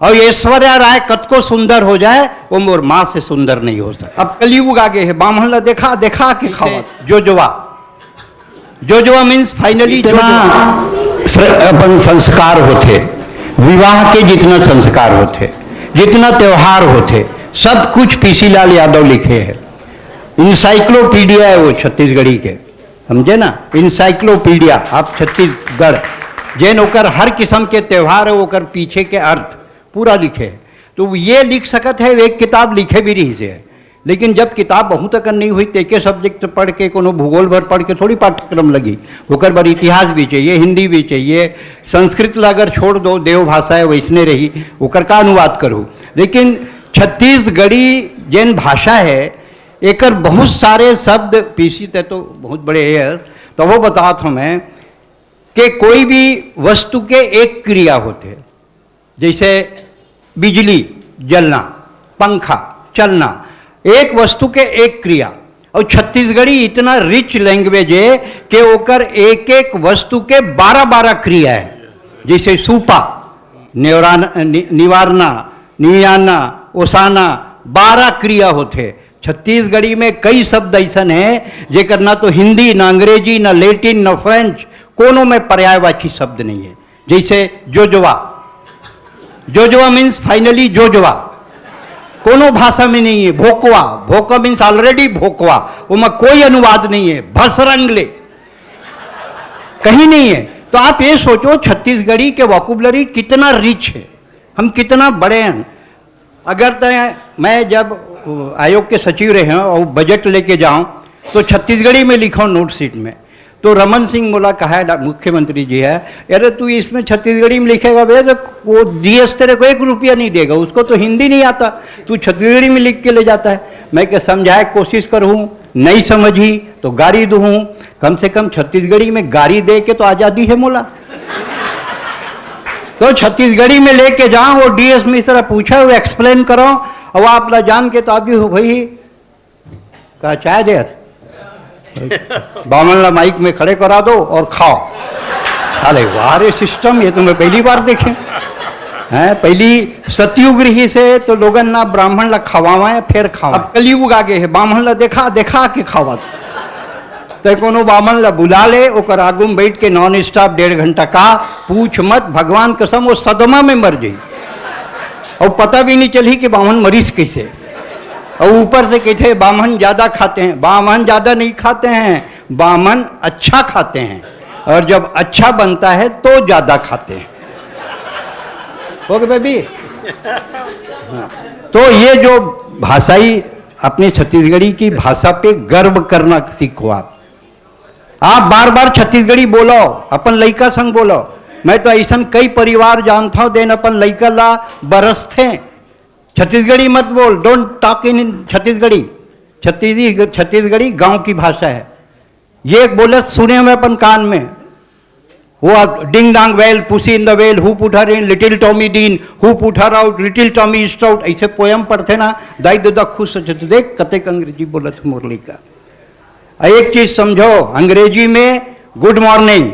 और ऐश्वर्या राय कतको सुंदर हो जाए वो मोर माँ से सुंदर नहीं हो सकता। अब कलयुग आगे है, बामन ला देखा देखा के खावा जोजवा मीन्स फाइनली अपन संस्कार होते, विवाह के जितना संस्कार होते, जितना त्योहार होते, सब कुछ पीसी लाल यादव लिखे हैं। इंसाइक्लोपीडिया है वो छत्तीसगढ़ी के, समझे ना, इंसाइक्लोपीडिया। आप छत्तीसगढ़ जैन होकर हर किस्म के त्यौहार है, होकर पीछे के अर्थ पूरा लिखे है। तो ये लिख सकत है, एक किताब लिखे भी रही से। लेकिन जब किताब बहुत तक नहीं हुई तेके सब्जेक्ट पढ़ के कोनो भूगोल भर पढ़ के थोड़ी पाठ्यक्रम लगी, होकर बर इतिहास भी चाहिए, हिंदी भी चाहिए, संस्कृत ला अगर छोड़ दो, देव भाषा है वैसने रही, होकर का अनुवाद करूँ। लेकिन छत्तीसगढ़ी जैन भाषा है, एकर बहुत सारे शब्द पीसी ते तो बहुत बड़े है। तो वो बताता हूँ मैं कि कोई भी वस्तु के एक क्रिया होते, जैसे बिजली जलना, पंखा चलना, एक वस्तु के एक क्रिया। और छत्तीसगढ़ी इतना रिच लैंग्वेज है कि ओकर एक एक वस्तु के 12-12 क्रिया है। जैसे सूपा, निवारना, नियाना, ओसाना, 12 क्रिया होते। छत्तीसगढ़ी में कई शब्द ऐसा है जेकर ना तो हिंदी, ना अंग्रेजी, ना लैटिन, ना फ्रेंच, कोनों में पर्यायवाची शब्द नहीं है। जैसे जोजवा मीन्स फाइनली जोजवा, कोनो भाषा में नहीं है। भोकवा मीन्स ऑलरेडी भोकवा, उसमें कोई अनुवाद नहीं है। भसरंगले कहीं नहीं है। तो आप ये सोचो छत्तीसगढ़ी के वोकैबुलरी कितना रिच है, हम कितना बड़े हैं। अगर मैं जब आयोग के सचिव रहे हैं और बजट लेके जाऊं तो छत्तीसगढ़ी में लिखा नोट शीट में, तो रमन सिंह बोला, कहा है मुख्यमंत्री जी है, अरे तू इसमें छत्तीसगढ़ी में लिखेगा भैया तो वो डीएस तेरे को 1 रुपया नहीं देगा, उसको तो हिंदी नहीं आता, तू छत्तीसगढ़ी में लिख के ले जाता है। मैं क्या समझाए कोशिश करूँ, नहीं समझी तो गाड़ी दूँ। कम से कम छत्तीसगढ़ी में गाड़ी दे के तो आज़ादी है मोला। तो छत्तीसगढ़ी में लेके जाओ, वो डीएस में इस तरह पूछा, वो एक्सप्लेन करो, और आप ला जान के तो अभी हो भाई का चाय दे, बामन ला माइक में खड़े करा दो और खाओ। अरे वाह रे सिस्टम, ये तो मैं पहली बार देखे हैं। पहली सतयुग रही से तो लोगन ना ब्राह्मण ला खवावा फिर खावा। अब कलयुग आगे है, बामन ला देखा देखा के खावा। तो कोनो बामन ला बुला ले, ओकर आगू में बैठ के नॉन स्टॉप 1.5 घंटा का पूछ मत, भगवान कसम वो सदमा में मर जाई और पता भी नहीं चली कि बामन मरीज कैसे। और ऊपर से कहते हैं बामन ज़्यादा खाते हैं। बामन ज़्यादा नहीं खाते हैं, बामन अच्छा खाते हैं, और जब अच्छा बनता है तो ज़्यादा खाते हैं। Okay baby. तो ये जो भाषाई अपने छत्तीसगढ़ी की भाषा पे गर्व करना सीखो। आप बार बार छत्तीसगढ़ी बोलो, अपन लइका संग बोलो। मैं तो ऐसा कई परिवार जानता हूँ देन अपन लइका ला बरसते छत्तीसगढ़ी मत बोल, don't talk in Chhattisgarhi. Chhattisgarhi गांव की भाषा है। ये बोले सुने में अपन कान में, वो ding dong bell, pussy in the well, who put her in, little Tommy Dean, who put her out, little Tommy stout out, ऐसे पोयम पढ़ते ना, दाई दादा खुश हो जाते, देख कतेक अंग्रेजी बोलत मुरली का। एक चीज समझो, अंग्रेजी में good morning,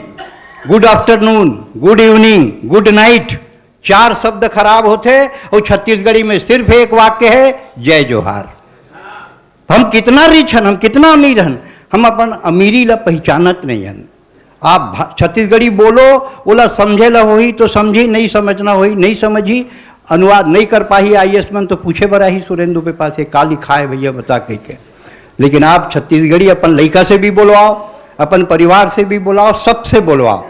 good afternoon, good evening, good night 4 शब्द खराब होते, और छत्तीसगढ़ी में सिर्फ एक वाक्य है, जय जोहार। हम कितना रिच हन, हम कितना अमीर हन, हम अपन अमीरी ला पहचानत नहीं हन। आप छत्तीसगढ़ी बोलो, बोला समझे ला होई तो समझी, नहीं समझना होई नहीं समझी, अनुवाद नहीं कर पाही आईएएस में तो पूछे बरा ही सुरेंदु पे पास का लिखा है भैया बता के। लेकिन आप छत्तीसगढ़ी अपन लइका से भी बोलवाओ, अपन परिवार से भी बोलाओ, सबसे बोलवाओ।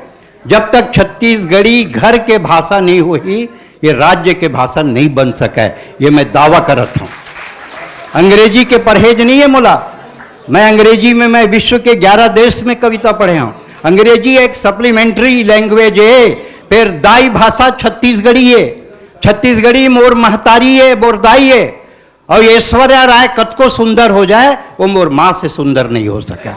जब तक छत्तीसगढ़ी घर के भाषा नहीं हुई, ये राज्य के भाषा नहीं बन सका है, ये मैं दावा करता हूँ। अंग्रेजी के परहेज नहीं है मोला। मैं अंग्रेजी में मैं विश्व के 11 देश में कविता पढ़े हूँ। अंग्रेजी एक सप्लीमेंट्री लैंग्वेज है, फिर दाई भाषा छत्तीसगढ़ी है। छत्तीसगढ़ी मोर महतारी है, मोर दाई है। और ऐश्वर्या राय कतको सुंदर हो जाए वो मोर माँ से सुंदर नहीं हो सका।